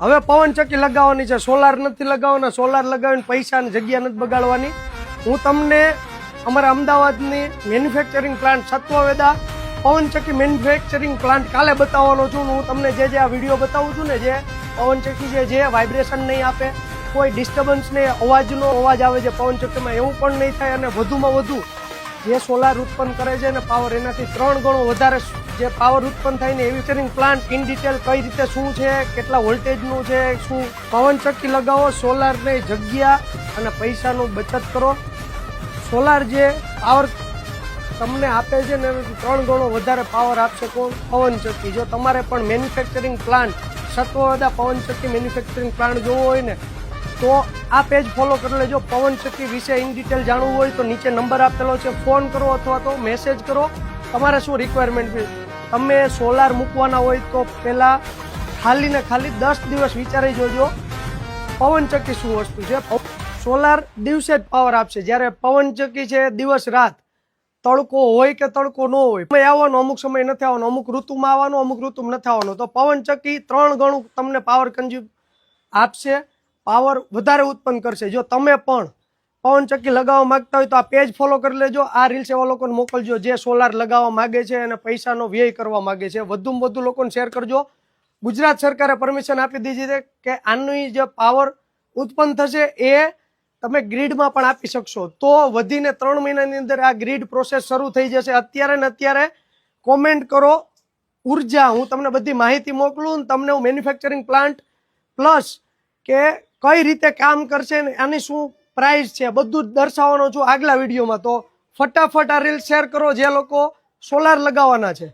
હવે પવનચક્કી લગાવવાની છે, સોલાર નથી લગાવવાના. સોલાર લગાવીને પૈસા અને જગ્યા નથી બગાડવાની. હું તમને અમારા અમદાવાદની મેન્યુફેક્ચરિંગ પ્લાન્ટ સત્વવેદા પવનચક્કી મેન્યુફેક્ચરિંગ પ્લાન્ટ કાલે બતાવવાનો છું. હું તમને જે આ વિડીયો બતાવું છું ને, જે પવનચક્કી છે, જે વાઇબ્રેશન નહીં આપે, કોઈ ડિસ્ટર્બન્સ નહીં, અવાજનો અવાજ આવે છે પવનચક્કીમાં, એવું પણ નહીં થાય. અને વધુમાં વધુ જે સોલાર ઉત્પન્ન કરે છે ને પાવર, એનાથી 3 ગણો વધારે જે પાવર ઉત્પન્ન થાય ને એવી મેન્યુફેક્ચરિંગ પ્લાન્ટ ઇન ડિટેલ કઈ રીતે શું છે, કેટલા વોલ્ટેજનું છે, શું પવનચક્કી લગાવો, સોલારની જગ્યા અને પૈસાનું બચત કરો. સોલાર જે પાવર તમને આપે છે ને એનાથી 3 ગણો વધારે પાવર આપશે કોણ? પવનચક્કી. જો તમારે પણ મેન્યુફેક્ચરિંગ પ્લાન્ટ સત્વવેદા પવનચક્કી મેન્યુફેક્ચરિંગ પ્લાન્ટ જોવો હોય ને તો આ પેજ ફોલો કરી લેજો. પવનચક્કી વિશે ઇન ડિટેલ જાણવું હોય તો નીચે નંબર આપેલો છે, ફોન કરો અથવા તો મેસેજ કરો. તમારે શું રિક્વાયરમેન્ટ છે, તમે સોલાર મૂકવાના હોય તો પહેલાં ખાલી ને ખાલી 10 દિવસ વિચારી જોજો પવનચક્કી શું વસ્તુ છે. સોલાર દિવસે જ પાવર આપશે, જ્યારે પવનચક્કી છે દિવસ રાત, તડકો હોય કે તડકો ન હોય, સમય આવવાનો, અમુક સમય નથી આવવાનો, અમુક ઋતુમાં આવવાનો, અમુક ઋતુમાં નથી આવવાનો. તો પવનચક્કી 3 ગણું તમને પાવર કન્ઝ્યુમ આપશે, પાવર વધારે ઉત્પન્ન કરશે. જો તમે પણ પવનચક્કી લગાવવા માંગતા હોય તો આ પેજ ફોલો કરી લેજો. આ રીલ્સ એવા લોકોને મોકલજો જે સોલાર લગાવવા માંગે છે અને પૈસાનો વ્યય કરવા માંગે છે. વધુમાં વધુ લોકોને શેર કરજો. ગુજરાત સરકારે પરમિશન આપી દીધી છે કે આની જે પાવર ઉત્પન્ન થશે એ તમે ગ્રીડમાં પણ આપી શકશો. તો વધીને 3 મહિનાની અંદર આ ગ્રીડ પ્રોસેસ શરૂ થઈ જશે. અત્યારે ને અત્યારે કોમેન્ટ કરો ઉર્જા, હું તમને બધી માહિતી મોકલું ને તમને હું મેન્યુફેક્ચરિંગ પ્લાન્ટ પ્લસ કે કઈ રીતે કામ કરશે ને આની શું પ્રાઇસ છે બધું જ દર્શાવવાનો છું આગલા વિડીયોમાં. તો ફટાફટ આ રીલ શેર કરો જે લોકો સોલાર લગાવવાના છે.